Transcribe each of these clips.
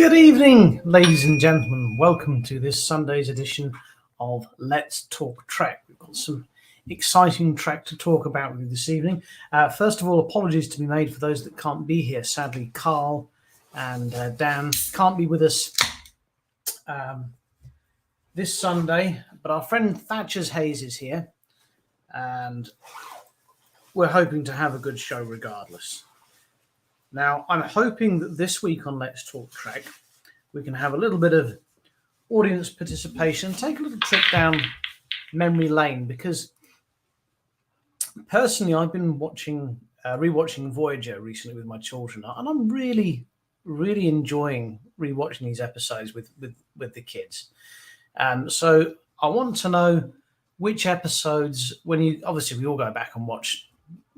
Good evening, ladies and gentlemen. Welcome to this Sunday's edition of Let's Talk Trek. We've got some exciting Trek to talk about with you this evening. First of all, apologies to be made for those that can't be here. Sadly, Carl and Dan can't be with us this Sunday, but our friend Thatcher's Hayes is here, and we're hoping to have a good show regardless. Now, I'm hoping that this week on Let's Talk Trek, we can have a little bit of audience participation, take a little trip down memory lane, because personally, I've been rewatching Voyager recently with my children, and I'm really enjoying rewatching these episodes with the kids. So I want to know which episodes, we all go back and watch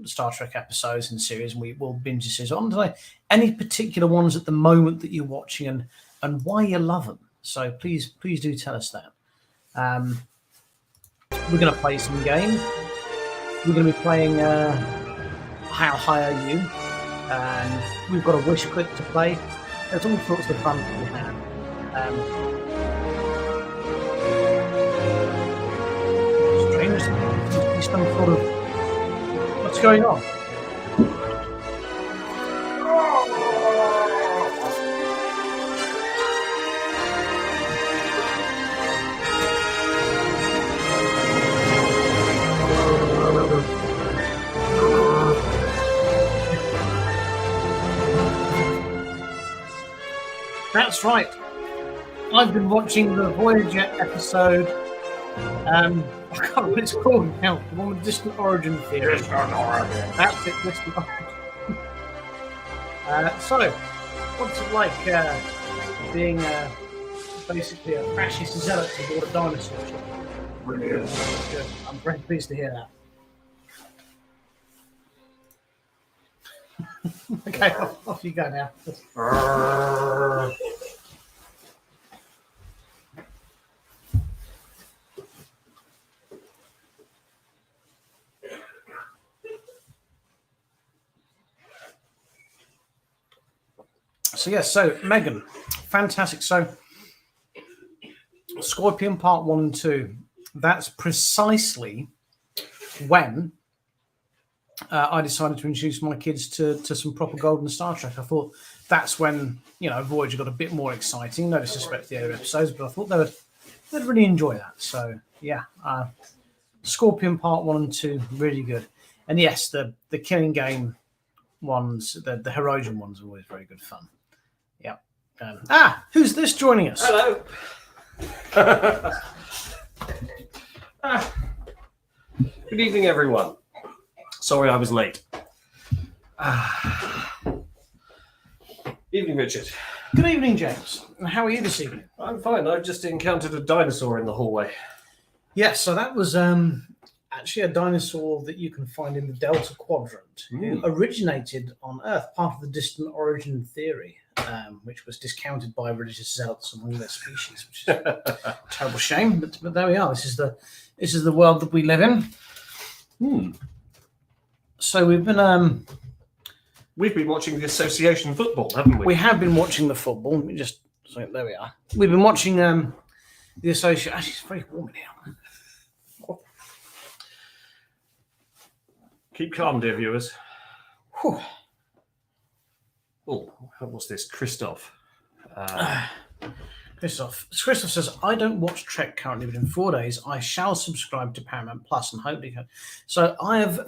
Star Trek episodes and series, and we will binge the series. I want to know any particular ones at the moment that you're watching and why you love them. So please do tell us that. We're going to play some games. We're going to be playing How High Are You? And we've got a wish clip to play. There's all sorts of fun that we have. Strange. There's some sort of... What's going on? That's right. I've been watching the Voyager episode. I can't remember what it's called now. The one with Distant Origin theory. Distant Origin. That's it, Distant Origin. So, what's it like being basically a fascist zealot aboard a dinosaur ship? Brilliant. Good. I'm very pleased to hear that. Okay, off you go now. So Megan, fantastic. So Scorpion Part 1 and 2, that's precisely when I decided to introduce my kids to some proper golden Star Trek. I thought that's when, Voyager got a bit more exciting. No disrespect to the other episodes, but I thought they'd really enjoy that. So, yeah, Scorpion Part 1 and 2, really good. And yes, the Killing Game ones, the Herosian ones are always very good fun. Yeah. Who's this joining us? Hello. Good evening, everyone. Sorry I was late. Evening, Richard. Good evening, James. How are you this evening? I'm fine. I've just encountered a dinosaur in the hallway. Yes, so that was actually a dinosaur that you can find in the Delta Quadrant, who originated on Earth, part of the Distant Origin theory, which was discounted by religious zealots among their species, which is a terrible shame. But there we are. This is the world that we live in. So we've been watching the association football, haven't we? We have been watching the football. There we are. We've been watching the association. Actually, it's very warm in here. Keep calm, dear viewers. Whew. Oh, what's this? Christoph. Christoph says, I don't watch Trek currently, but in 4 days I shall subscribe to Paramount Plus and hopefully. So I have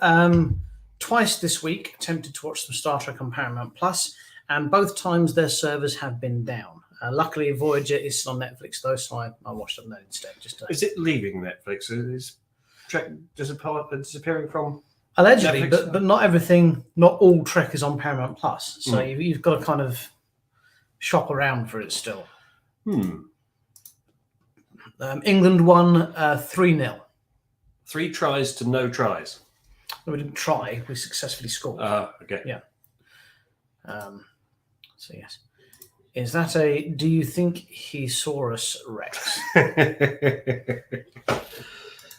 twice this week attempted to watch some Star Trek on Paramount Plus, and both times their servers have been down. Luckily, Voyager is still on Netflix though, so I watched it on there instead. Is it leaving Netflix? Is Trek disappearing from? Allegedly, Netflix? but not all Trek is on Paramount Plus, so you've got to kind of shop around for it still. England won 3-0. 3 tries to no tries. No, we didn't try. We successfully scored. Okay. Yeah. So yes. Is that a do you think he saw us Rex?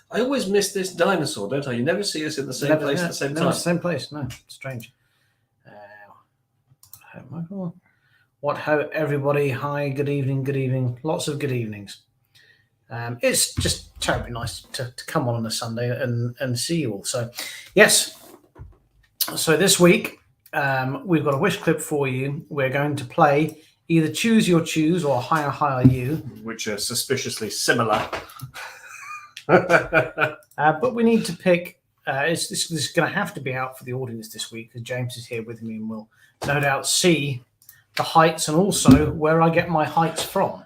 I always miss this dinosaur, don't I? You never see us in the same place at the same time. Same place. No, strange. Michael, Ho, everybody. Hi, good evening, good evening. Lots of good evenings. It's just terribly nice to come on a Sunday and see you all. So, yes. So this week, we've got a wish clip for you. We're going to play either Choose Your Choose or Higher Higher You. Which are suspiciously similar. But we need to pick. This is going to have to be out for the audience this week because James is here with me and will no doubt see the heights and also where I get my heights from.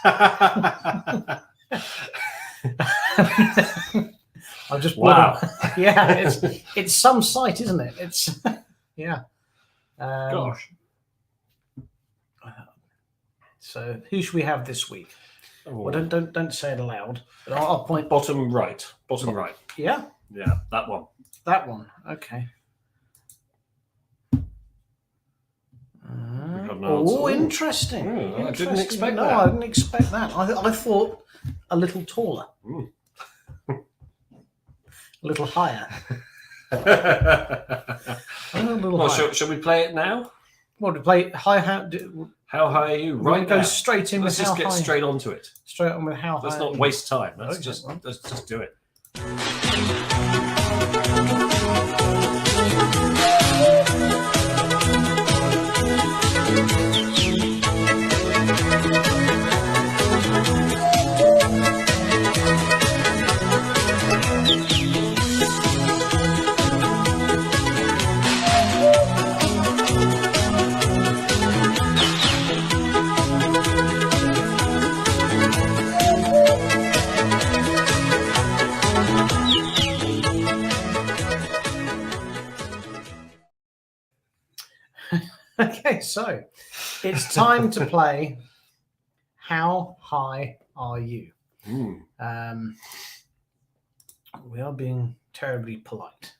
I've just yeah, it's some sight, isn't it? It's yeah. Gosh. So who should we have this week? Oh. Well, don't say it aloud. But I'll point. Bottom right. Bottom right. Yeah. Yeah, that one. That one. Okay. Oh, interesting. I didn't expect that. No, I didn't expect that. I thought a little taller. A little higher. Shall we play it now? What, to play high? How high are you? Right, go straight in. Let's with just get high. straight onto it. Straight on with how high. Let's not waste time. Let's just do it. Okay, so it's time to play How High Are You? We are being terribly polite.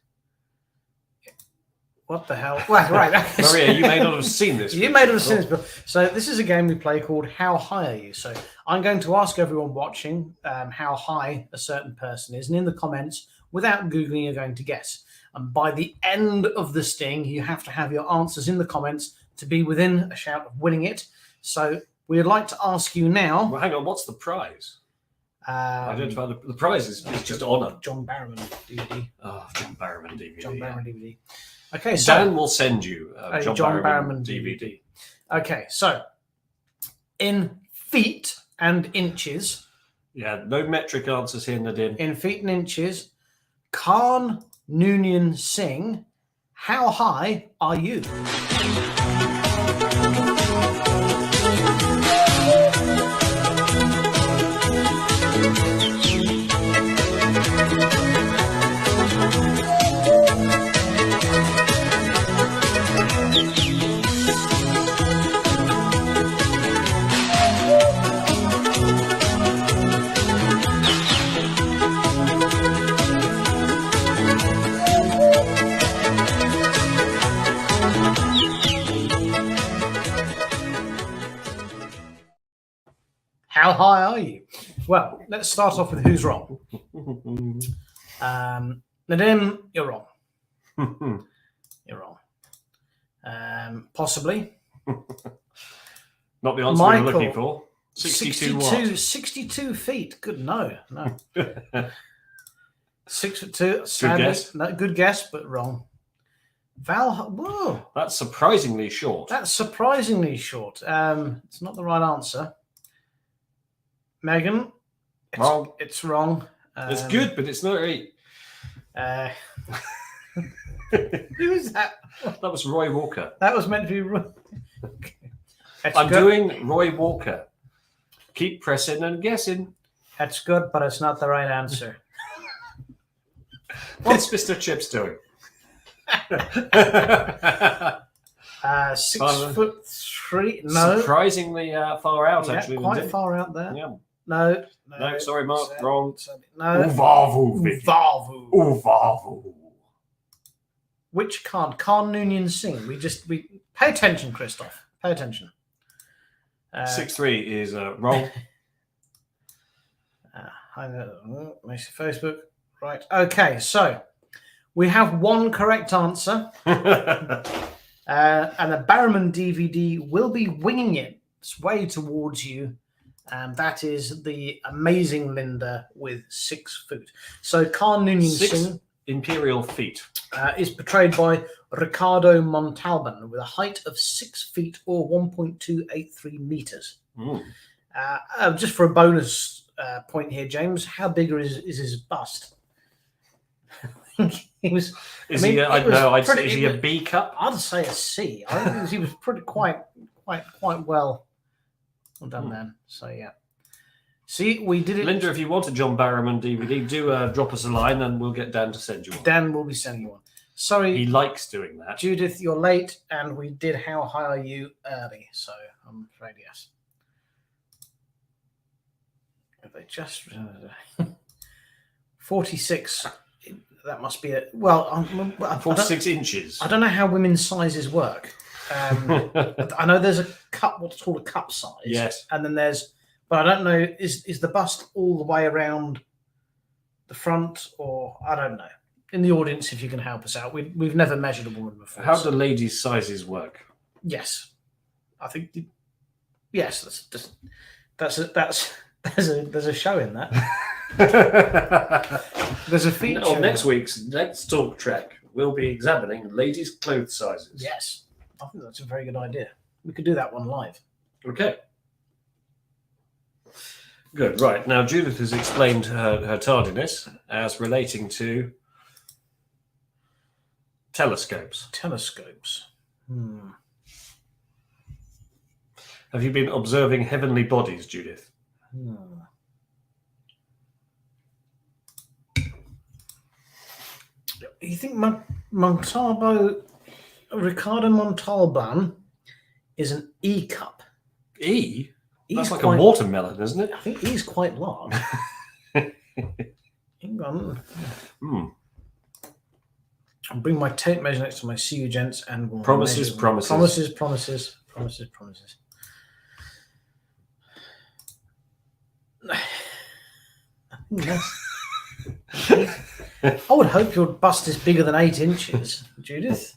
What the hell? Well, right. Maria, you may not have seen this. You may not have seen this before. So this is a game we play called How High Are You? So I'm going to ask everyone watching how high a certain person is. And in the comments, without Googling, you're going to guess. And by the end of the sting, you have to have your answers in the comments to be within a shout of winning it. So we'd like to ask you now. Well, hang on, what's the prize? Identify the prize is just honour. John Barrowman DVD. Oh, John Barrowman DVD. John Barrowman DVD. Okay, so Dan will send you a John Barrowman DVD. Okay, so in feet and inches. Yeah, no metric answers here, Nadine. In feet and inches, Khan Noonien Singh, how high are you? How high are you? Well, let's start off with who's wrong. Nadim, you're wrong. You're wrong. Possibly. Not the answer Michael, we were looking for. 62 feet. Good, no. 6'2". Good guess. No, good guess, but wrong. Val, whoa. That's surprisingly short. That's surprisingly short. It's not the right answer. Megan, wrong. It's wrong. It's good, but it's not right. Who is that? That was Roy Walker. That was meant to be Roy. Okay. I'm doing Roy Walker. Keep pressing and guessing. That's good, but it's not the right answer. What's Mr. Chips doing? 6'3". No. Surprisingly far out, actually. Quite far out there. Yeah. No, sorry, Mark. Wrong. No. Uvavu. Which Khan? Khan Noonien Singh. We pay attention, Christoph. Pay attention. 6'3" is wrong. Makes Facebook. Right. Okay. So we have one correct answer. And a Barrowman DVD will be winging its way towards you. That is the amazing Linda with 6 foot. So Carl Noonien 6 imperial feet. is portrayed by Ricardo Montalban with a height of 6 feet or 1.283 meters. Just for a bonus point here, James, how big is his bust? He was. Is he a B cup? I'd say a C. I think he was pretty quite well done then. So yeah. See, we did it. Linda, if you want a John Barrowman DVD, do drop us a line and we'll get Dan to send you one. Dan will be sending you one. Sorry, he likes doing that. Judith, you're late, and we did How High Are You early, so I'm afraid yes. They just 46. That must be it. Well, 46 inches. I don't know how women's sizes work. I know there's a cup, what's called a cup size. Yes. And then there's, but I don't know, is the bust all the way around the front, or I don't know. In the audience, if you can help us out, we've never measured a woman before. How do ladies' sizes work? Yes, I think. Yes, there's a show in that. There's a feature. On next week's Let's Talk Trek, we'll be examining ladies' clothes sizes. Yes, I think that's a very good idea. We could do that one live. Okay. Good. Right. Now, Judith has explained her tardiness as relating to telescopes. Telescopes. Have you been observing heavenly bodies, Judith? You think Ricardo Montalban is an E cup? E? That's like a watermelon, isn't it? I think E's quite large. Hang on. I'll bring my tape measure next to my See You Gents and we'll promises. I would hope your bust is bigger than 8 inches, Judith.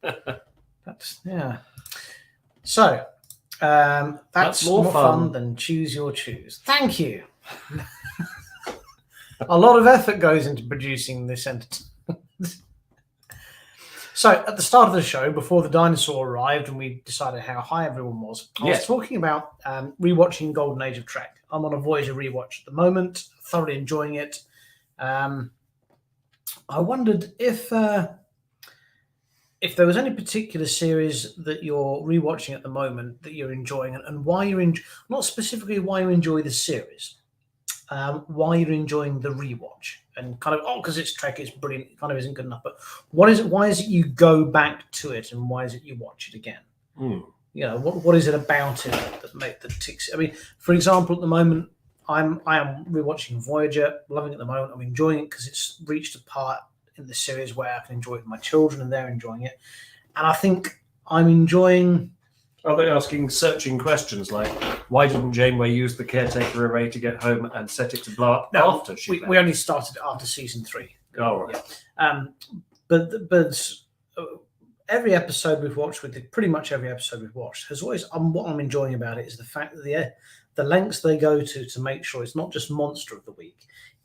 That's So that's more fun than choose your choose. Thank you. A lot of effort goes into producing this entertainment. So at the start of the show, before the dinosaur arrived and we decided how high everyone was, I was talking about rewatching Golden Age of Trek. I'm on a Voyager rewatch at the moment, thoroughly enjoying it. I wondered if there was any particular series that you're rewatching at the moment that you're enjoying, and why you're not specifically why you enjoy the series, why you're enjoying the rewatch, and kind of because it's Trek, it's brilliant, it kind of isn't good enough. But what is it? Why is it you go back to it, and why is it you watch it again? You know, what is it about it that ticks? I mean, for example, at the moment, I am rewatching Voyager, loving it at the moment. I'm enjoying it because it's reached a part in the series where I can enjoy it with my children and they're enjoying it. And I think I'm enjoying... Are they asking searching questions like, why didn't Janeway use the caretaker array to get home and set it to blow up after she left? We only started after season 3. Oh, right. Yeah. But every episode we've watched, pretty much every episode we've watched, has always... what I'm enjoying about it is the fact that the lengths they go to make sure it's not just monster of the week,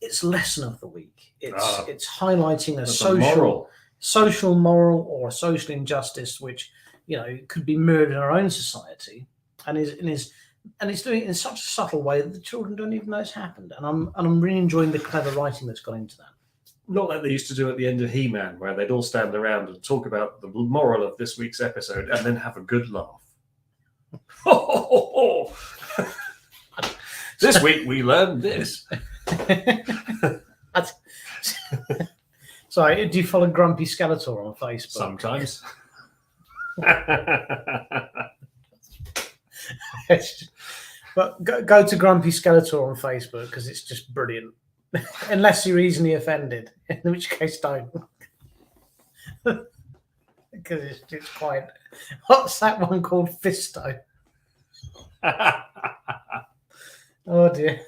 it's lesson of the week. It's highlighting a social moral or a social injustice which, you know, could be mirrored in our own society, and it's doing it in such a subtle way that the children don't even know it's happened. And I'm really enjoying the clever writing that's gone into that. Not like they used to do at the end of He-Man, where they'd all stand around and talk about the moral of this week's episode and then have a good laugh. This week we learned this. Sorry, do you follow Grumpy Skeletor on Facebook? Sometimes. But go to Grumpy Skeletor on Facebook because it's just brilliant. Unless you're easily offended, in which case don't. Because it's quite... What's that one called? Fisto. Oh dear.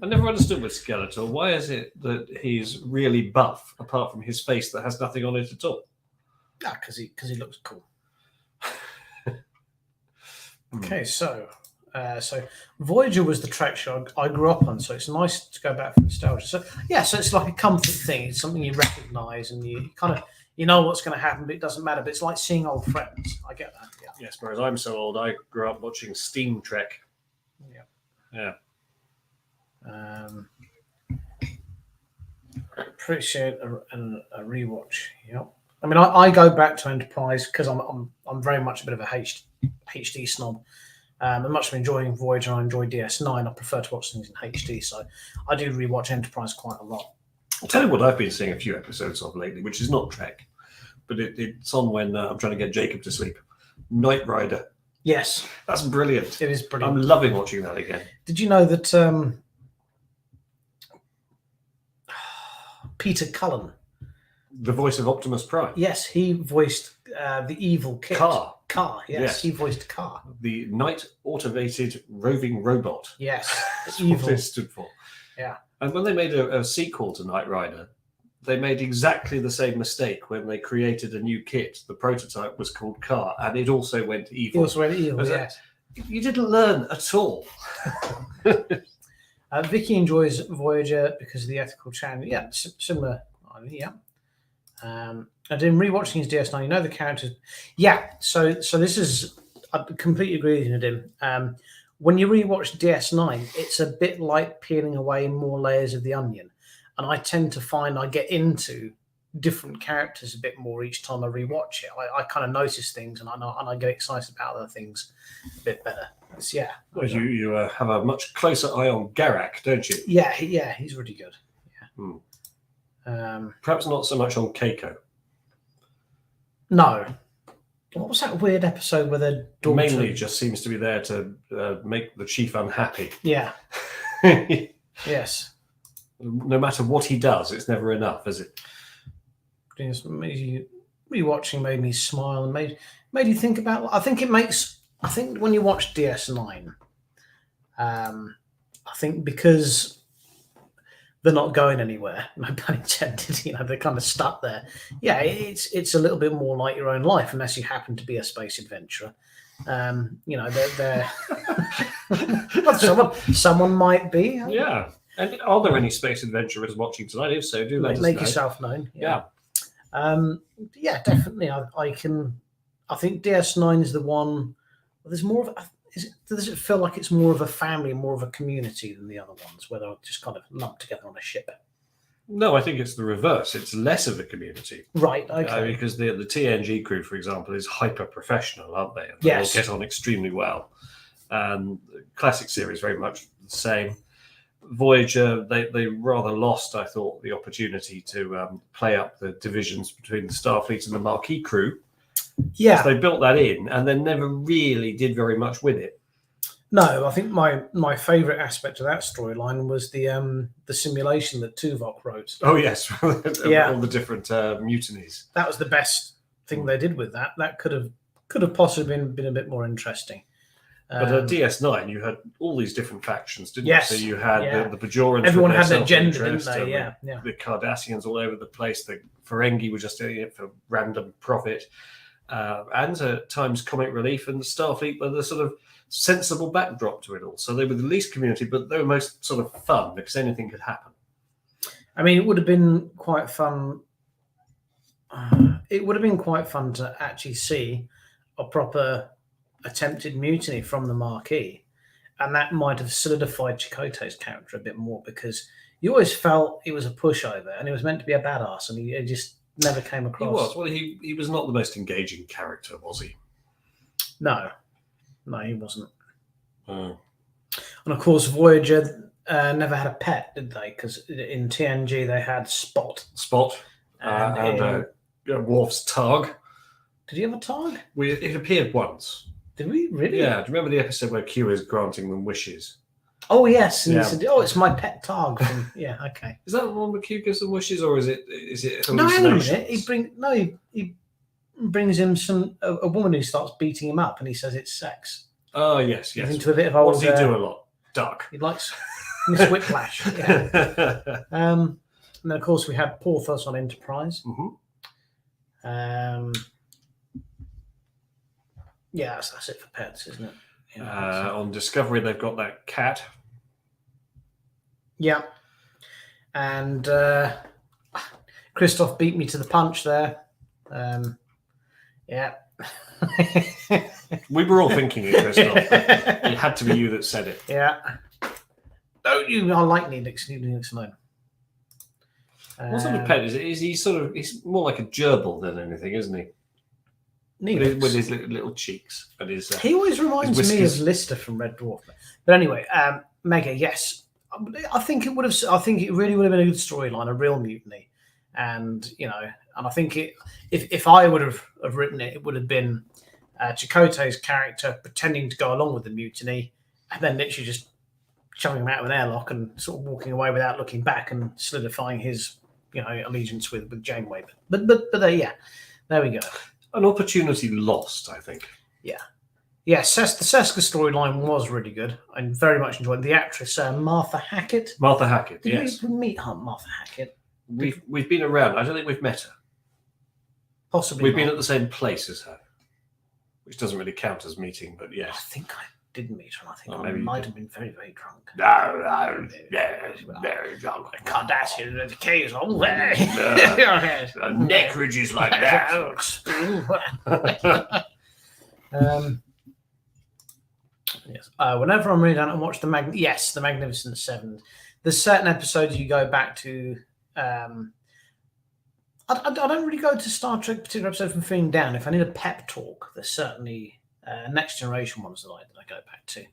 I never understood with Skeletor. Why is it that he's really buff, apart from his face that has nothing on it at all? because he looks cool. Okay, so Voyager was the track show I grew up on, so it's nice to go back for nostalgia. So so it's like a comfort thing. It's something you recognise and you kind of know what's going to happen, but it doesn't matter. But it's like seeing old friends. I get that. Yeah. Yes, whereas I'm so old, I grew up watching Steam Trek. Yeah. Appreciate a rewatch. Yep. I mean, I go back to Enterprise because I'm very much a bit of a HD snob. I'm much enjoying Voyager. I enjoy DS9. I prefer to watch things in HD, so I do rewatch Enterprise quite a lot. I'll tell you what I've been seeing a few episodes of lately, which is not Trek, but it's on when I'm trying to get Jacob to sleep. Knight Rider. Yes, that's brilliant. It is brilliant. I'm loving watching that again. Did you know that Peter Cullen, the voice of Optimus Prime? Yes, he voiced the evil kid. Car, yes, he voiced Car. The Night Automated Roving Robot. Yes, that's evil. what it stood for. Yeah. And when they made a sequel to Knight Rider, they made exactly the same mistake when they created a new kit. The prototype was called Car, and it also went evil. It also went evil, yes. You didn't learn at all. Vicky enjoys Voyager because of the ethical challenge. Yeah, similar. Yeah. And in rewatching his DS9, you know the characters. Yeah, so this is, I completely agree with you, Nadim. When you rewatch DS9, it's a bit like peeling away more layers of the onion, and I tend to find I get into different characters a bit more each time I rewatch it. I kind of notice things, and I get excited about other things a bit better. Well, you have a much closer eye on Garak, don't you? Yeah, he's really good. Yeah. Perhaps not so much on Keiko. No. What was that weird episode where their daughter... Mainly just seems to be there to make the chief unhappy. Yeah. Yes. No matter what he does, it's never enough, is it? Rewatching made me smile and made you think about... I think when you watch DS9, I think because they're not going anywhere, no pun intended, they're kind of stuck there. Yeah, it's a little bit more like your own life, unless you happen to be a space adventurer. They're someone might be. Yeah. And are there any space adventurers watching tonight? If so, do let us know. Make yourself known. Yeah. Yeah, definitely. I think DS9 is the one. There's more of. Does it feel like it's more of a family, more of a community than the other ones, where they're just kind of lumped together on a ship? No, I think it's the reverse. It's less of a community. Right, okay. Because the TNG crew, for example, is hyper-professional, aren't they? And they all get on extremely well. The classic series, very much the same. Voyager, they rather lost, I thought, the opportunity to play up the divisions between the Starfleet and the Marquis crew. Yeah. So they built that in and then never really did very much with it. No, I think my favourite aspect of that storyline was the simulation that Tuvok wrote. Oh yes, all the different mutinies. That was the best thing they did with that. That could have possibly been a bit more interesting. But at DS9, you had all these different factions, didn't you? So you had the Bajorans. Everyone had an agenda, didn't they? Yeah. The Cardassians all over the place. The Ferengi were just doing it for random profit. And at times comic relief, and the Starfleet were the sort of sensible backdrop to it all. So they were the least community, but they were most sort of fun because anything could happen. I mean, it would have been quite fun. It would have been quite fun to actually see a proper attempted mutiny from the Marquis, and that might have solidified Chakotay's character a bit more, because you always felt he was a pushover and he was meant to be a badass, and he just never came across. He was. Well, he was not the most engaging character, was he? No, he wasn't. And of course, Voyager never had a pet, did they? Because in TNG they had Spot. And Worf's Targ. Did he have a Targ? It appeared once. Did we really? Yeah. Do you remember the episode where Q is granting them wishes? Oh yes, and he said, "Oh, it's my pet Targ." Yeah, okay. Is that the one where Q gives them wishes, or is it No, hang on a minute. He brings him a woman who starts beating him up, and he says it's sex. Oh yes. He's into a bit of old. What does he do a lot? Duck. He likes Miss Whiplash. Yeah. And then of course we had Porthos on Enterprise. Mm-hmm. Yeah, that's it for pets, isn't it? Yeah, on Discovery, they've got that cat. Yeah. And Christoph beat me to the punch there. Yeah. We were all thinking it, Christoph. But it had to be you that said it. Yeah. Don't you? I like Neelix. Leave Neelix alone. What sort of pet is it? Is he sort of? He's more like a gerbil than anything, isn't he? With his little cheeks and his. He always reminds me of Lister from Red Dwarf. But anyway, Mega, yes, I think it would have. I think it really would have been a good storyline, a real mutiny, and and I think if I would have written it, it would have been Chakotay's character pretending to go along with the mutiny, and then literally just shoving him out of an airlock and sort of walking away without looking back and solidifying his allegiance with Janeway. But yeah, there we go. An opportunity lost, I think. Yeah. Yes, the Seska storyline was really good. I very much enjoyed it. The actress Martha Hackett. Martha Hackett, Did yes. you meet Martha Hackett? We've been around. I don't think we've met her. Possibly. We've been at the same place as her, which doesn't really count as meeting, but yes. I think I didn't meet her. I think I might have been very, very drunk. No, very drunk. Kardashian and the keys all Neckridges like that. Yes. Whenever I'm really down and watch the Magnificent Seven, there's certain episodes you go back to. I don't really go to Star Trek particular episodes from feeling down. If I need a pep talk, there's certainly Next Generation ones that I go back to.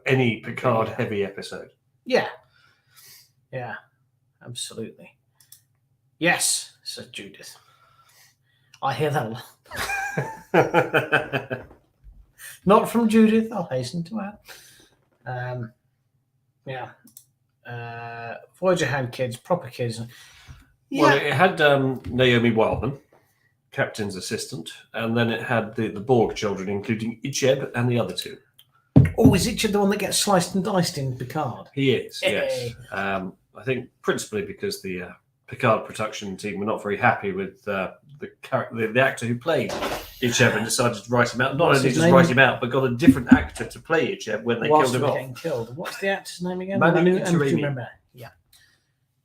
Any Picard heavy episode. Yeah, absolutely. Yes, said Judith. I hear that a lot. Not from Judith, I'll hasten to add. Voyager had kids, proper kids. Yeah. Well, it had Naomi Wildman, captain's assistant, and then it had the Borg children, including Icheb and the other two. Oh, is Icheb the one that gets sliced and diced in Picard? He is, yes. I think principally because the Picard production team were not very happy with the actor who played Icheb and decided to write him out. Not only just write him out, but got a different actor to play Icheb when they killed him off. Getting killed. What's the actor's name again? Manu remember. Yeah.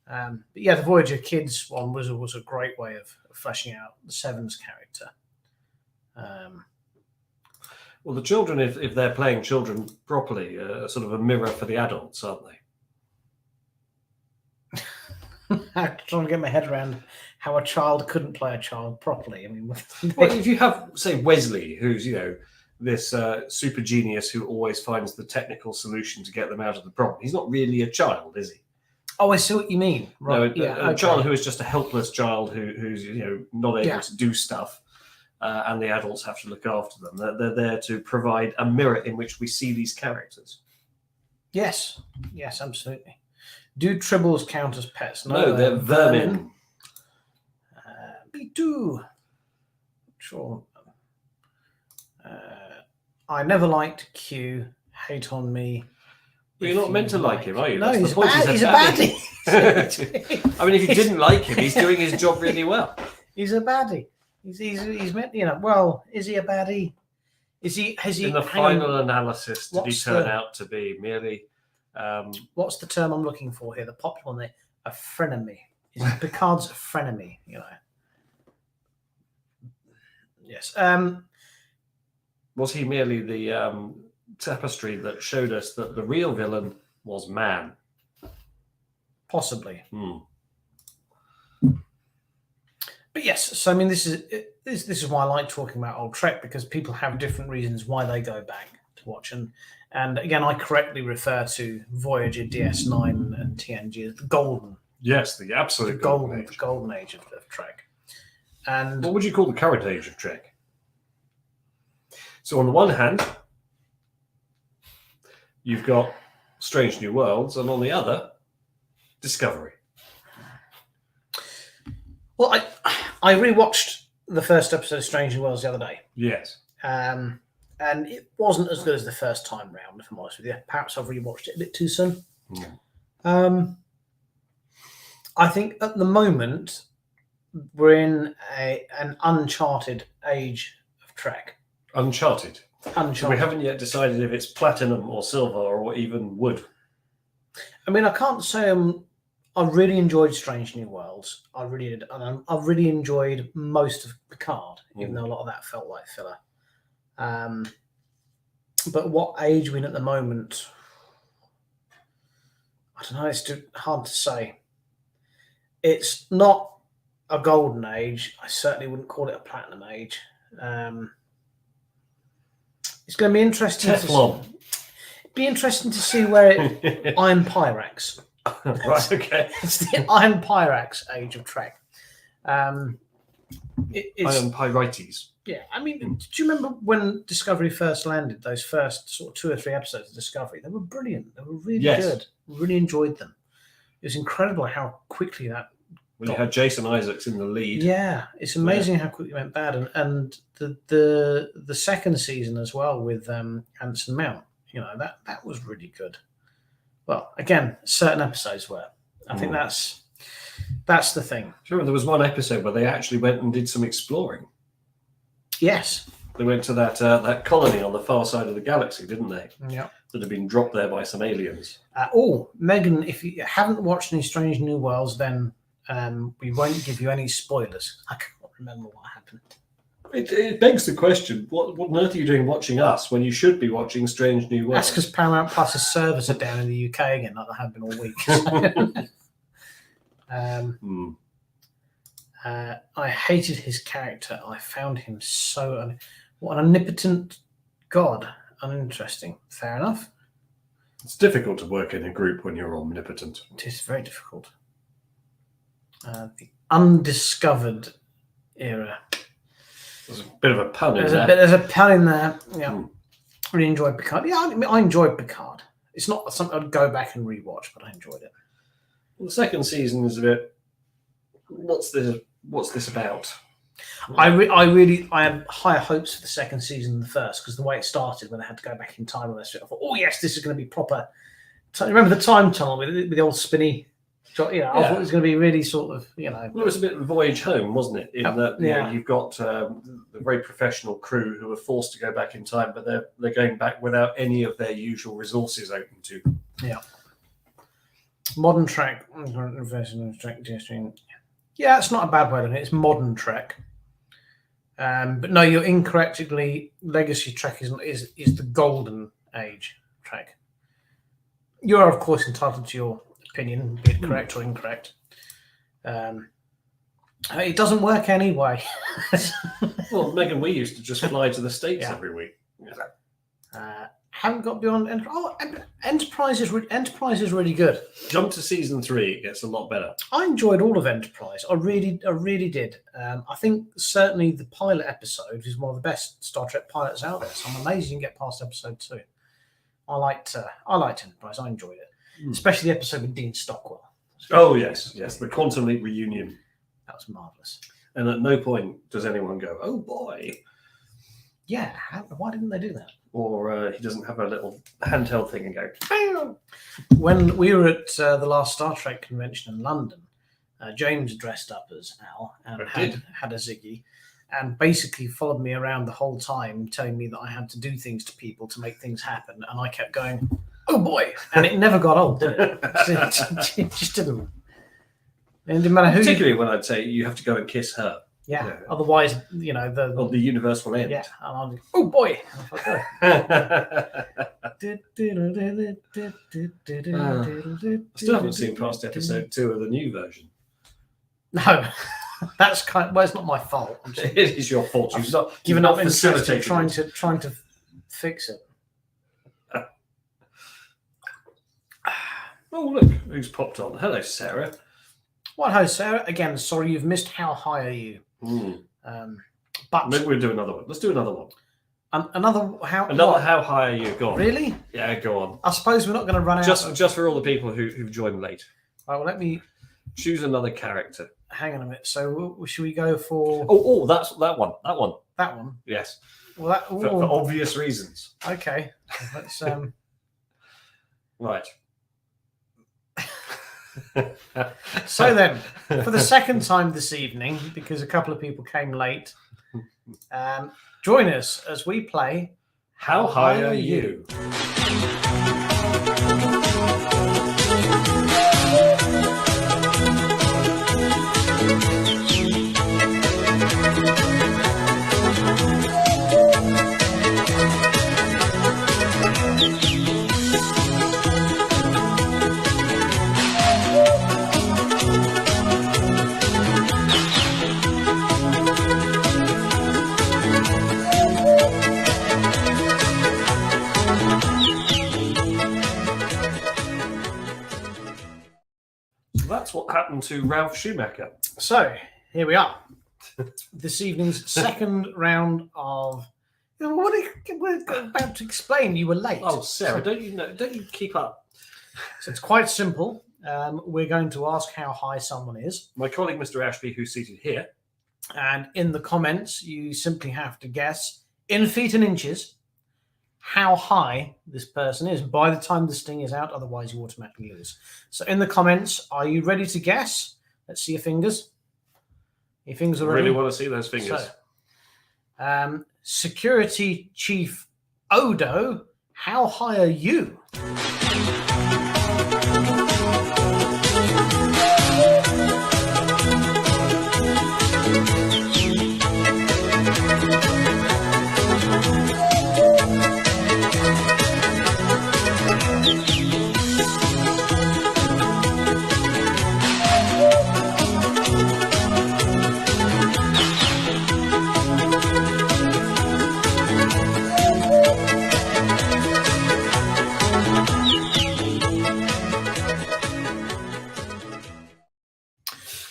But yeah, the Voyager Kids one was a great way of fleshing out the Seven's character. Well, the children, if they're playing children properly, are sort of a mirror for the adults, aren't they? I'm trying to get my head around how a child couldn't play a child properly. I mean, well, if you have, say, Wesley, who's this super genius who always finds the technical solution to get them out of the problem, he's not really a child, is he? Oh, I see what you mean. Right? No, a child who is just a helpless child who's not able to do stuff, and the adults have to look after them. They're there to provide a mirror in which we see these characters. Yes, absolutely. Do tribbles count as pets? No, they're vermin. We do. Sure. I never liked Q. Hate on me. Well, you're not meant to like him, are you? No, he's a baddie. I mean, if you didn't like him, he's doing his job really well. He's a baddie. He's meant, well, is he a baddie? Has he? In the final analysis, did he turn out to be merely? What's the term I'm looking for here? The popular one there, a frenemy. Is Picard's a frenemy? Yes. Was he merely the tapestry that showed us that the real villain was man? Possibly. But yes, so I mean, this is why I like talking about old Trek, because people have different reasons why they go back to watch, and again, I correctly refer to Voyager, DS9, and TNG as the golden. Yes, the absolute golden age of Trek. And what would you call the current age of Trek? So on the one hand, you've got Strange New Worlds, and on the other, Discovery. Well, I rewatched the first episode of Strange New Worlds the other day. Yes. And it wasn't as good as the first time round, if I'm honest with you. Perhaps I've rewatched it a bit too soon. I think at the moment we're in an uncharted age of Trek. Uncharted? Uncharted. So we haven't yet decided if it's platinum or silver or even wood. I mean, I can't say I really enjoyed Strange New Worlds. I really did. And I really enjoyed most of Picard, even though a lot of that felt like filler. But what age we're in at the moment, I don't know. It's too hard to say. It's not a golden age. I certainly wouldn't call it a platinum age. It's going to be interesting. Teflon. Be interesting to see where it Iron Pyrax. Right, okay. It's the Iron Pyrax age of Trek. Iron Pyrites. Yeah, I mean, do you remember when Discovery first landed? Those first sort of 2 or 3 episodes of Discovery, they were brilliant. They were really good. Really enjoyed them. It was incredible how quickly that. When you had Jason Isaacs in the lead. Yeah, it's amazing how quickly it went bad, and the second season as well with Anson Mount. You know, that was really good. Well, again, certain episodes were. I think that's the thing. Do you remember there was one episode where they actually went and did some exploring? Yes. They went to that colony on the far side of the galaxy, didn't they? Yeah. That had been dropped there by some aliens. Megan, if you haven't watched any Strange New Worlds, then we won't give you any spoilers. I can't remember what happened. It begs the question, what on earth are you doing watching us when you should be watching Strange New Worlds? That's because Paramount Plus's servers are down in the UK again, like they have been all week. I hated his character. I found him so... what an omnipotent god. Uninteresting. Fair enough. It's difficult to work in a group when you're omnipotent. It is very difficult. The undiscovered era. There's a bit of a pun in there. There's a pun in there. Yeah. Really enjoyed Picard. Yeah, I mean, I enjoyed Picard. It's not something I'd go back and rewatch, but I enjoyed it. Well, the second season is a bit... What's this about? I had higher hopes for the second season than the first, because the way it started when they had to go back in time, I thought, oh yes, this is going to be proper. Remember the time tunnel with the old spinny? I thought it was going to be really sort of, Well, it was a bit of a voyage home, wasn't it? In that, you've got the very professional crew who are forced to go back in time, but they're going back without any of their usual resources open to them. Yeah. Modern Trek. Yeah, it's not a bad word, it's modern Trek. But no, you're incorrect. Legacy Trek is the golden age Trek. You are, of course, entitled to your opinion, be it correct or incorrect. It doesn't work anyway. Well, Megan, we used to just fly to the States every week. Haven't got beyond Enterprise is really good. Jump to season 3, it gets a lot better. I enjoyed all of Enterprise. I really did. I think certainly the pilot episode is one of the best Star Trek pilots out there. So I'm amazed you can get past episode 2. I liked Enterprise. I enjoyed it, especially the episode with Dean Stockwell. Oh yes, the Quantum Leap reunion. That was marvelous. And at no point does anyone go, "Oh boy." Yeah, why didn't they do that? Or he doesn't have a little handheld thing and go. When we were at the last Star Trek convention in London, James dressed up as Al and had a Ziggy, and basically followed me around the whole time, telling me that I had to do things to people to make things happen, and I kept going, "Oh boy!" and it never got old, did it? It just didn't. It didn't matter who. Particularly when I'd say you have to go and kiss her. Yeah. Otherwise, the universe will end. Yeah. And I'll be, oh boy! I still haven't seen past episode 2 of the new version. No, that's it's not my fault. It is your fault. You've not given up interest in facilitated trying to fix it. Oh look, who's popped on? Hello, Sarah. Well, hello, Sarah. Again, sorry you've missed. How high are you? But maybe we'll do another one. Let's do another one. How high are you? Go on. Really? Yeah, go on. I suppose we're not going to run out. Just for all the people who've joined late. Right, well, let me choose another character. Hang on a minute. So, should we go for? Oh, that's that one. That one. That one. Yes. Well, for obvious reasons. Okay. Let's. Right. So then, for the second time this evening, because a couple of people came late, join us as we play How high are you? That's what happened to Ralph Schumacher. So here we are. This evening's second round of. What are you about to explain? You were late. Oh, Sarah, don't you keep up? So it's quite simple. We're going to ask how high someone is. My colleague, Mr. Ashby, who's seated here. And in the comments, you simply have to guess in feet and inches how high this person is by the time the sting is out. Otherwise, you automatically lose. So in the comments, are you ready to guess? Let's see your fingers. Your fingers are ready. I really want to see those fingers. So, Security Chief Odo, how high are you?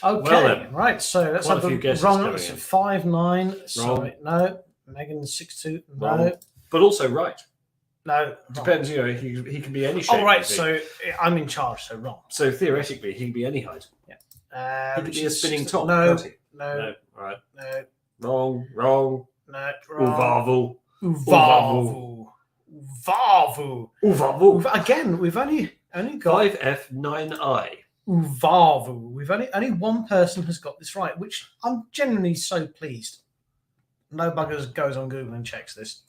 Okay, well then. Right. So let's have the wrong. 5'9". Sorry, no. Megan 6'2". No. Wrong. But also right. No. Depends. You know, he can be any shape. Oh, right. So I'm in charge. So wrong. So theoretically, he can be any height. Yeah. He could be a spinning top. No. Can't he? No. All right. No. Wrong. No. Wrong. Uvavu. Uvavu. Again, we've only got 5F9I. Uvavu. We've only one person has got this right, which I'm genuinely so pleased. No buggers goes on Google and checks this.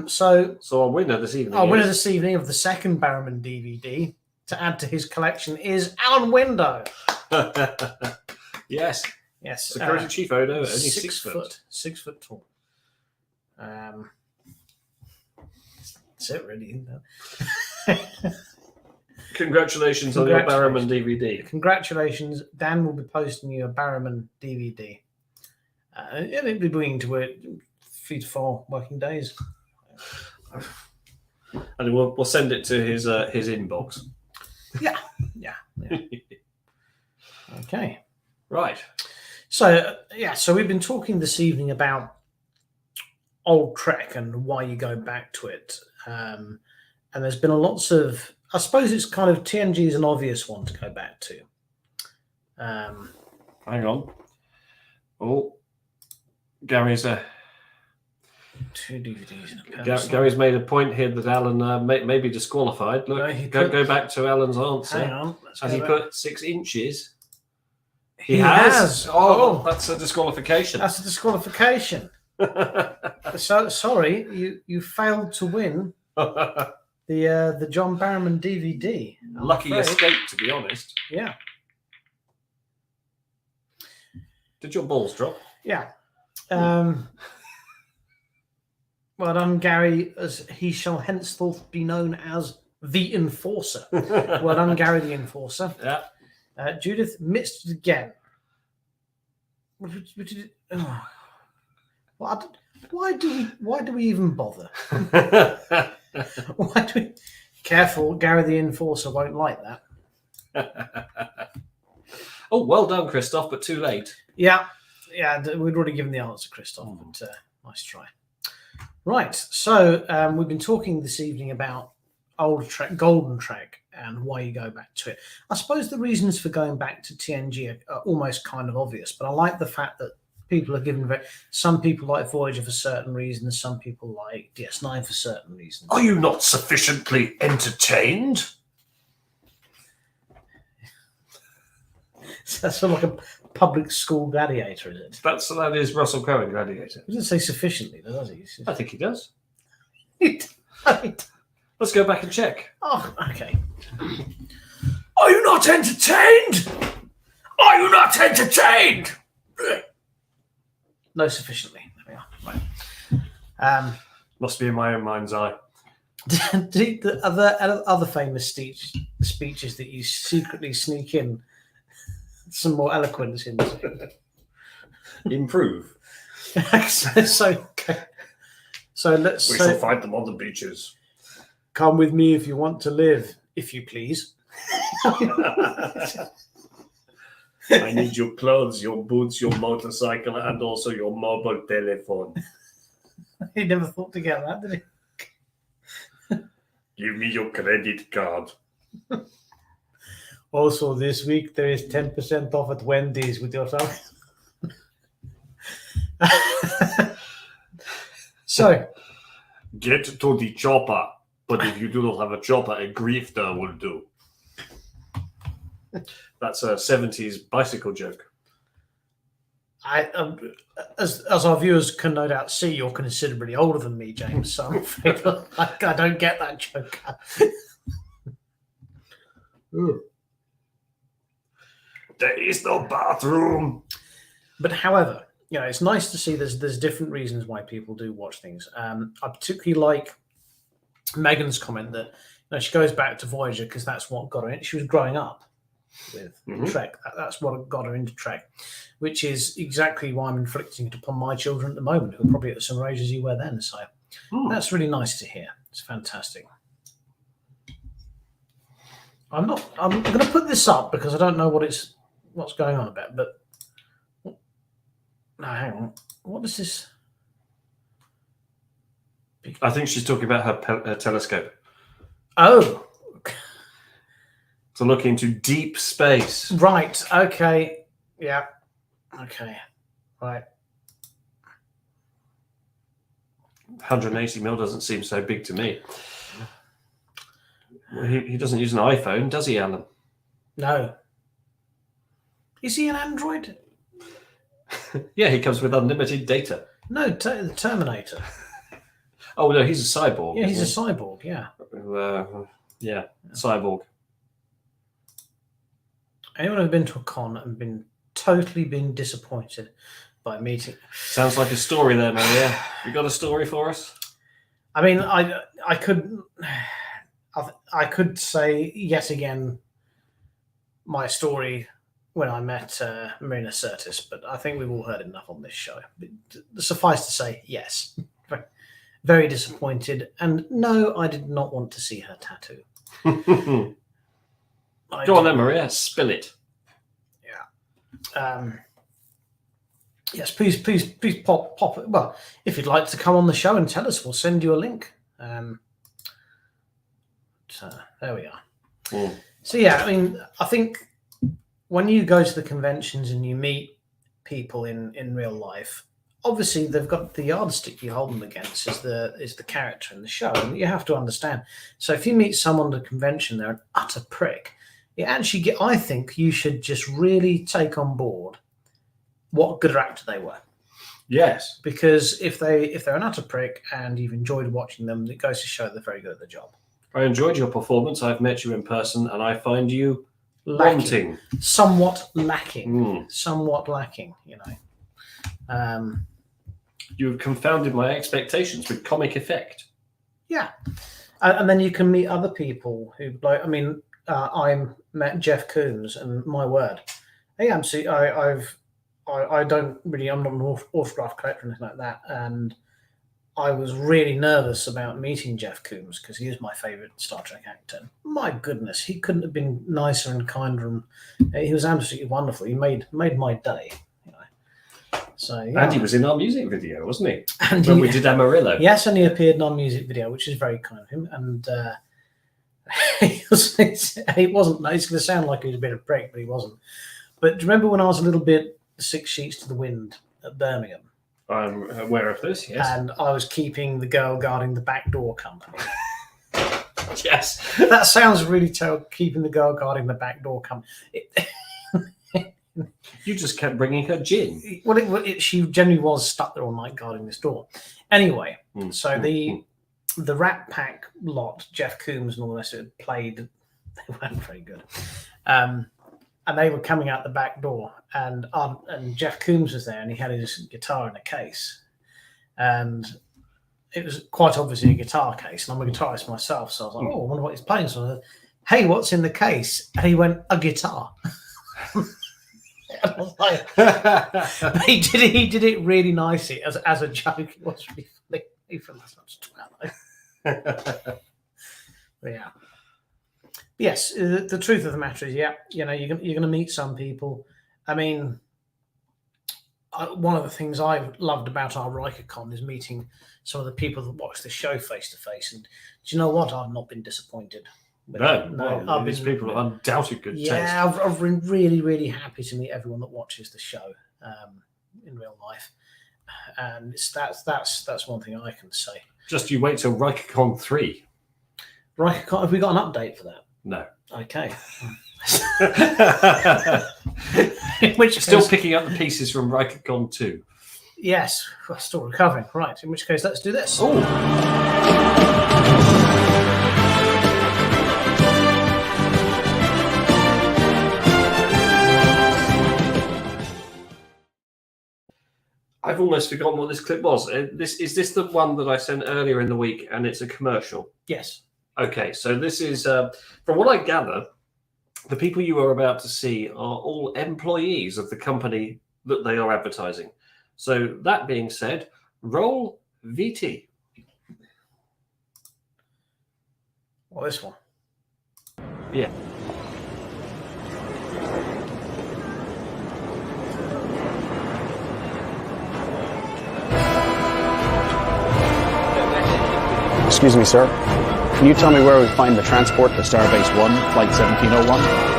So our winner this evening. Our winner this evening of the second Barrowman DVD to add to his collection is Alan Window. Yes. Security Chief Odo, only 6 foot. 6 foot tall. That's it, really. Congratulations on your Barrowman DVD. Congratulations. Dan will be posting you a Barrowman DVD. It'll be bringing to work 3 to 4 working days. And we'll send it to his inbox. Yeah. Okay. Right. So we've been talking this evening about old Trek and why you go back to it. And there's been lots of, I suppose it's kind of TNG is an obvious one to go back to. Hang on. Oh, Gary's 2 DVDs and a pencil. Gary's made a point here that Alan may be disqualified. Look, no, go back to Alan's answer. Hang on. Has he put 6 inches? He has. Oh, that's a disqualification. That's a disqualification. So sorry, you failed to win the John Barrowman DVD. Lucky escape, to be honest. Yeah. Did your balls drop? Yeah. Well done, Gary, as he shall henceforth be known as the Enforcer. Well done, Gary the Enforcer. Yeah. Judith missed it again. Why do we even bother? Why do we? Careful, Gary the Enforcer won't like that. Oh, well done, Christoph, but too late. Yeah, we'd already given the answer, Christoph, but nice try. Right, so we've been talking this evening about old Trek, Golden Trek, and why you go back to it. I suppose the reasons for going back to TNG are almost kind of obvious, but I like the fact that people are given some people like Voyager for certain reasons, some people like DS9 for certain reasons. Are you not sufficiently entertained? That's sort of like a public school gladiator, is it? That is Russell Crowe in Gladiator. He doesn't say sufficiently, does he? I think he does. Let's go back and check. Oh, okay. Are you not entertained? Are you not entertained? No, sufficiently. There we are. Right. Must be in my own mind's eye. The other famous speeches that you secretly sneak in some more eloquence into. Improve. So let's. We shall fight them on the beaches. Come with me if you want to live, if you please. I need your clothes, your boots, your motorcycle, and also your mobile telephone. He never thought to get that, did he? Give me your credit card. Also, this week there is 10% off at Wendy's with yourself. So, get to the chopper. But if you do not have a chopper, a grifter will do. That's a 70s bicycle joke. As our viewers can no doubt see, you're considerably older than me, James. So I'm afraid I don't get that joke. There is no bathroom. But however, it's nice to see there's different reasons why people do watch things. I particularly like Megan's comment that she goes back to Voyager because that's what got her in. She was growing up with Trek. That's what got her into Trek, which is exactly why I'm inflicting it upon my children at the moment, who are probably at the similar age as you were then. So that's really nice to hear. It's fantastic. I'm going to put this up because I don't know what's going on about. But no, hang on. What is this? I think she's talking about her telescope. Oh. To look into deep space. Right. Okay. Yeah. Okay. Right. 180 mil doesn't seem so big to me. Well, he doesn't use an iPhone, does he, Alan? No. Is he an android? Yeah, he comes with unlimited data. No, the Terminator. Oh, no, he's a cyborg. Yeah, he's a cyborg, yeah. Yeah, cyborg. Anyone who's been to a con and totally been disappointed by meeting... Sounds like a story there, Maria. You got a story for us? I mean, I could say yet again my story when I met Marina Sirtis, but I think we've all heard enough on this show. But suffice to say, yes. Very disappointed. And no, I did not want to see her tattoo. Go on then, Maria. Spill it. Yeah. Yes, please pop it. Well, if you'd like to come on the show and tell us, we'll send you a link. So there we are. So yeah, I mean, I think when you go to the conventions and you meet people in real life, obviously they've got the yardstick you hold them against is the character in the show, and you have to understand. So if you meet someone at a convention, they're an utter prick. I think you should just really take on board what good actor they were. Yes, because if they're an utter prick and you've enjoyed watching them, it goes to show they're very good at the job. I enjoyed your performance. I've met you in person, and I find you wanting, somewhat lacking, You've confounded my expectations with comic effect. Yeah, and then you can meet other people who, like, I mean, I met Jeff Coombs, and my word, I'm not an autograph collector or anything like that, and I was really nervous about meeting Jeff Coombs because he is my favourite Star Trek actor. My goodness, he couldn't have been nicer and kinder, and he was absolutely wonderful. He made my day. So, yeah. And he was in our music video, wasn't he? When we did Amarillo. Yes, and he appeared in our music video, which is very kind of him. And it wasn't. It's going to sound like he was a bit of a prick, but he wasn't. But do you remember when I was a little bit 6 sheets to the wind at Birmingham? I'm aware of this, yes. And I was keeping the girl guarding the back door company. Yes. That sounds really terrible, keeping the girl guarding the back door company. You just kept bringing her gin. Well, she generally was stuck there all night guarding this door. Anyway, so the Rat Pack lot, Jeff Coombs and all the rest of it, played. They weren't very good. And they were coming out the back door, and Jeff Coombs was there, and he had his guitar in a case. And it was quite obviously a guitar case, and I'm a guitarist myself, so I was like, oh, I wonder what he's playing. So I said, hey, what's in the case? And he went, a guitar. And I was like, but he did it really nicely as a joke. It was really funny. He felt like such a twat. Yeah. Yes, the truth of the matter is, yeah, you're going to meet some people. I mean, one of the things I loved about our RikerCon is meeting some of the people that watch the show face to face. And do you know what? I've not been disappointed. No, these people are undoubted good taste. Yeah, I've been really, really happy to meet everyone that watches the show in real life, and that's one thing I can say. Just you wait till RikerCon 3. RikerCon, have we got an update for that? No. Okay. Still picking up the pieces from RikerCon 2. Yes, we're still recovering. Right. In which case, let's do this. I've almost forgotten what this clip was. Is this the one that I sent earlier in the week, and it's a commercial? Yes. Okay, so this is, from what I gather, the people you are about to see are all employees of the company that they are advertising. So that being said, roll VT. Well, this one. Yeah. Excuse me, sir. Can you tell me where we find the transport to Starbase 1, Flight 1701?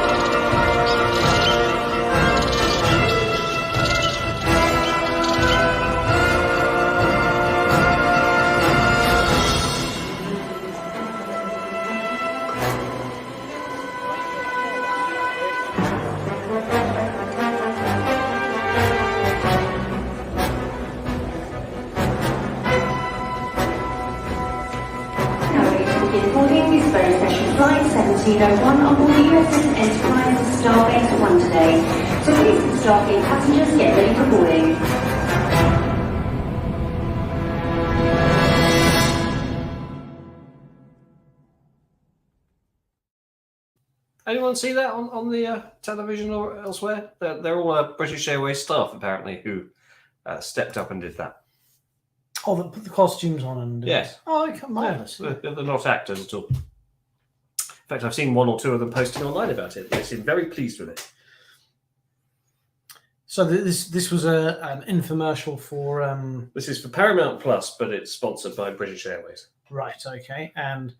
Very special flight 1701 on board the USS Enterprise Starbase 1 today. So please, Starfleet passengers, get ready for boarding. Anyone see that on the television or elsewhere? They're all British Airways staff, apparently, who stepped up and did that. Oh, they put the costumes on and... Yes. Oh, marvellous. Yeah, they're not actors at all. In fact, I've seen one or two of them posting online about it. They seem very pleased with it. So this was an infomercial for... This is for Paramount Plus, but it's sponsored by British Airways. Right, okay. And...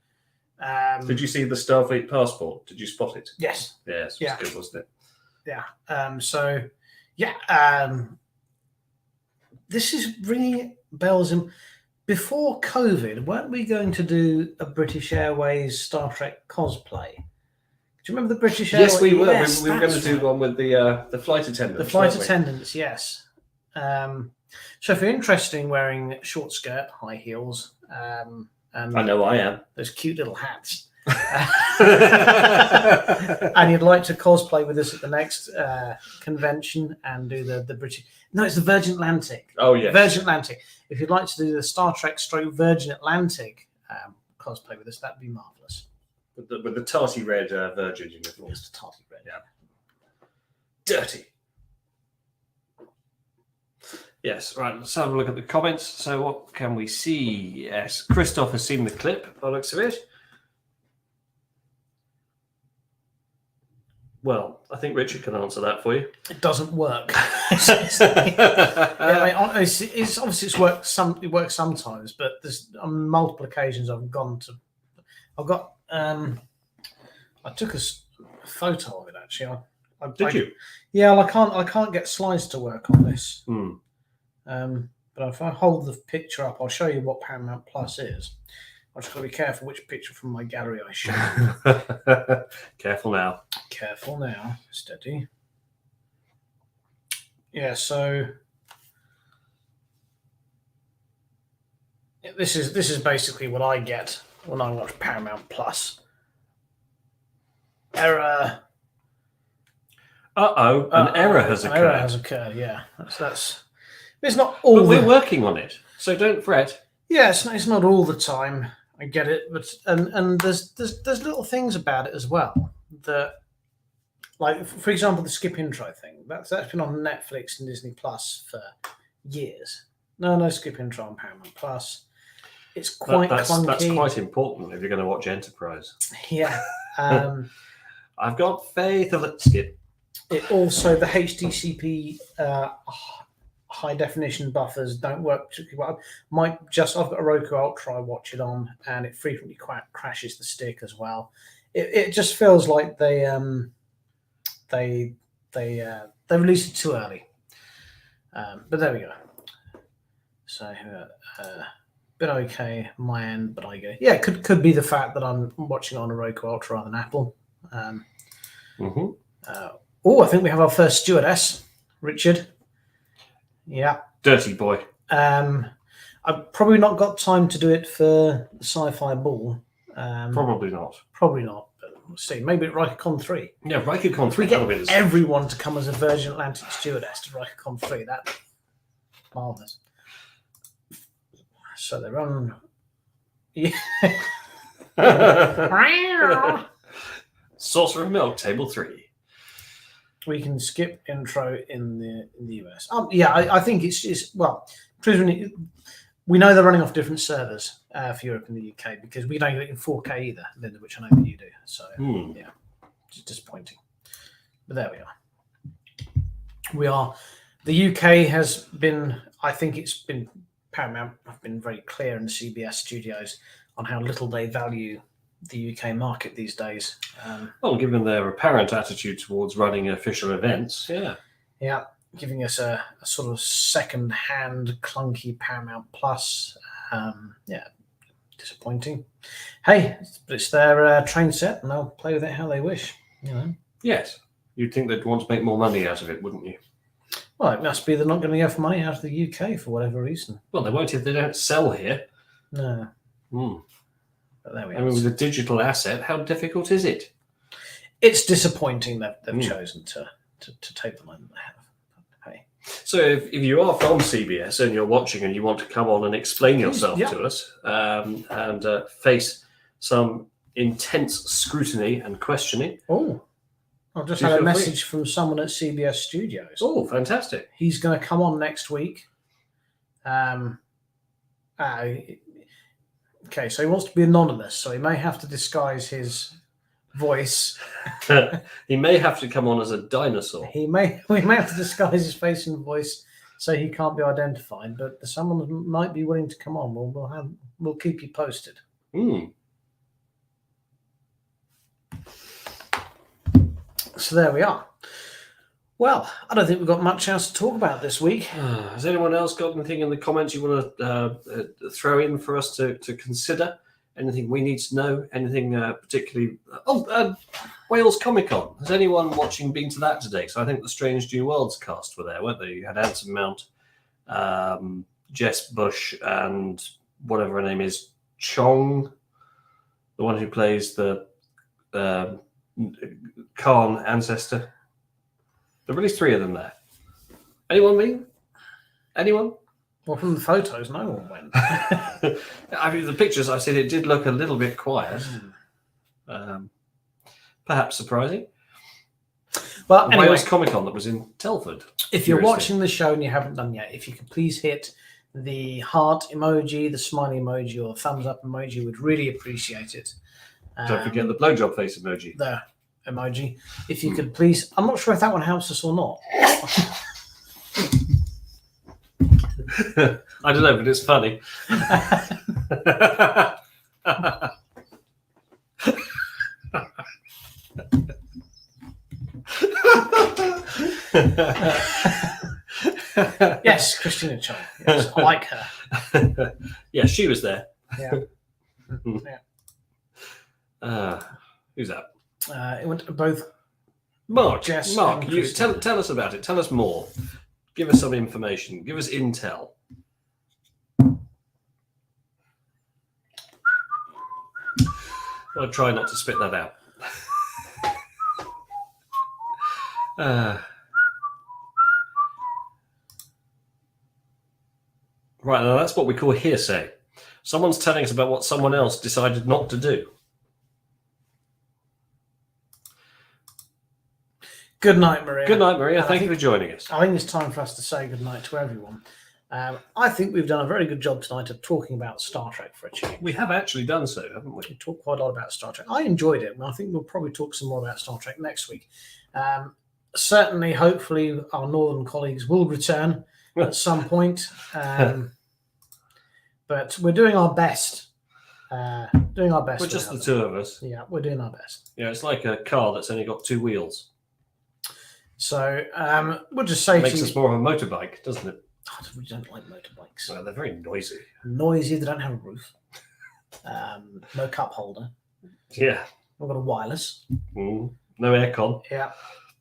did you see the Starfleet passport? Did you spot it? Yes. Yes, it was good, wasn't it? Yeah. This is ringing bells. Before COVID, weren't we going to do a British Airways Star Trek cosplay? Do you remember the British Airways? Yes, we were. Yes, we were going to do one with the flight attendants. The flight attendants, yes. So if you're interested in wearing short skirt, high heels, and I know I am. those cute little hats, and you'd like to cosplay with us at the next convention and do the British... No, it's the Virgin Atlantic. Oh, yes. Virgin Atlantic. If you'd like to do the Star Trek / Virgin Atlantic cosplay with us, that'd be marvellous. With the tarty red Virgin uniform. It's the tarty red. Yeah. Dirty. Yes, right, let's have a look at the comments. So what can we see? Yes, Christoph has seen the clip, by the looks of it. Well, I think Richard can answer that for you. It doesn't work. It's obviously it works sometimes, but there's on multiple occasions I took a photo of it actually. Did you? Yeah, well, I can't get slides to work on this. But if I hold the picture up, I'll show you what Paramount Plus is. I've just got to be careful which picture from my gallery I show. Careful now. Careful now. Steady. Yeah, so This is basically what I get when I watch Paramount Plus. Error. An error has An occurred. error has occurred. Yeah, that's. It's not all. But we're working on it, so don't fret. Yeah, it's not all the time. I get it, but and there's little things about it as well that, like for example, the skip intro thing. That's been on Netflix and Disney Plus for years. No skip intro on Paramount Plus. It's quite clunky. That's quite important if you're going to watch Enterprise. Yeah. I've got faith of it. Skip. It also, the HDCP high definition buffers don't work particularly well. I've got a Roku Ultra I watch it on, and it frequently crashes the stick as well. It just feels like they released it too early. But there we go. So bit okay my end, but I go. Yeah, it could be the fact that I'm watching it on a Roku Ultra rather than Apple. I think we have our first stewardess, Richard. Yeah. Dirty boy. I've probably not got time to do it for the Sci-Fi Ball. Probably not. Probably not. But we'll see. Maybe at RikerCon 3. Yeah, RikerCon 3. We get everyone to come as a Virgin Atlantic stewardess to RikerCon 3. That's marvellous. So they're on. Yeah. Saucer of milk, table 3. We can skip intro in the US. Yeah, I think it's well. We know they're running off different servers for Europe and the UK because we don't get it in 4K either, Linda, which I know that you do. So yeah, it's disappointing. But there we are. We are. The UK has been. I think it's been Paramount have been very clear in the CBS studios on how little they value the UK market these days. Well, given their apparent attitude towards running official events, yeah, giving us a sort of second-hand clunky Paramount Plus. Yeah, disappointing. Hey, but it's their train set, and they'll play with it how they wish. You know. Yes, you'd think they'd want to make more money out of it, wouldn't you? Well, it must be they're not going to go for money out of the UK for whatever reason. Well, they won't if they don't sell here. No. But there we are. I mean, with a digital asset, how difficult is it? It's disappointing that they've chosen to take the line that they have. Hey. So if you are from CBS and you're watching and you want to come on and explain yourself to us and face some intense scrutiny and questioning. Oh, I've just had a message from someone at CBS Studios. Oh, fantastic. He's going to come on next week. Okay, so he wants to be anonymous, so he may have to disguise his voice. He may have to come on as a dinosaur. We may have to disguise his face and voice so he can't be identified. But someone might be willing to come on. We'll keep you posted. So there we are. Well, I don't think we've got much else to talk about this week. Has anyone else got anything in the comments you want to throw in for us to consider? Anything we need to know? Anything particularly... Wales Comic Con. Has anyone watching been to that today? So I think the Strange New Worlds cast were there, weren't they? You had Anson Mount, Jess Bush, and whatever her name is, Chong, the one who plays the Khan ancestor. There are at least 3 of them there. Anyone mean? Anyone? Well, from the photos, no one went. I mean, the pictures I've seen, it did look a little bit quiet. Perhaps surprising. But anyway, Wales Comic Con that was in Telford. If you're watching the show and you haven't done yet, if you could please hit the heart emoji, the smiley emoji, or the thumbs up emoji, we'd really appreciate it. Don't forget the blowjob face emoji. The emoji. If you could please, I'm not sure if that one helps us or not. I don't know, but it's funny. Yes, Christina Chong. Yes, I like her. Yeah, she was there. Yeah. Who's that? It went to both Mark. Jess Mark, and you Christina. tell us about it. Tell us more. Give us some information. Give us intel. I'll try not to spit that out. Right, now that's what we call hearsay. Someone's telling us about what someone else decided not to do. Good night, Maria. Good night, Maria. Thank you for joining us. I think it's time for us to say good night to everyone. I think we've done a very good job tonight of talking about Star Trek for a change. We have actually done so, haven't we? We talked quite a lot about Star Trek. I enjoyed it, and I think we'll probably talk some more about Star Trek next week. Certainly, hopefully, our northern colleagues will return at some point. But we're doing our best. We're just the two of us. Yeah, we're doing our best. Yeah, it's like a car that's only got 2 wheels. So we'll just say Makes us more of a motorbike, doesn't it? I really don't like motorbikes. Well, they're very noisy. Noisy, they don't have a roof. No cup holder. Yeah. I've got a wireless. No aircon. Yeah.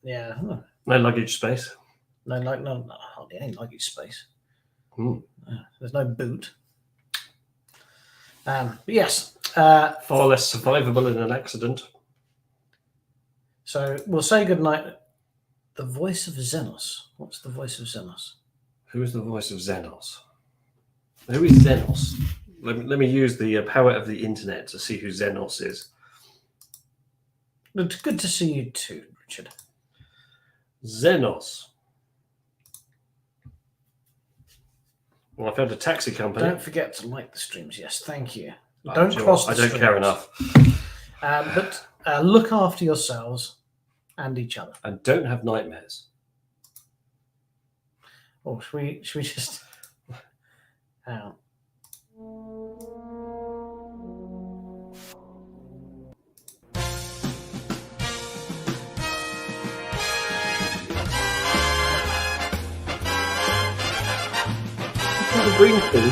Yeah. Huh. No luggage space. No, hardly any luggage space. There's no boot. But yes. Far less survivable in an accident. So we'll say goodnight. The voice of Xenos. What's the voice of Xenos? Who is the voice of Xenos? Who is Xenos? Let me use the power of the internet to see who Xenos is. It's good to see you too, Richard. Xenos. Well, I found a taxi company. Don't forget to like the streams. Yes, thank you. Don't cross the I don't streams. care enough. But look after yourselves and each other. And don't have nightmares. Or should we just... Hang on. Green thing.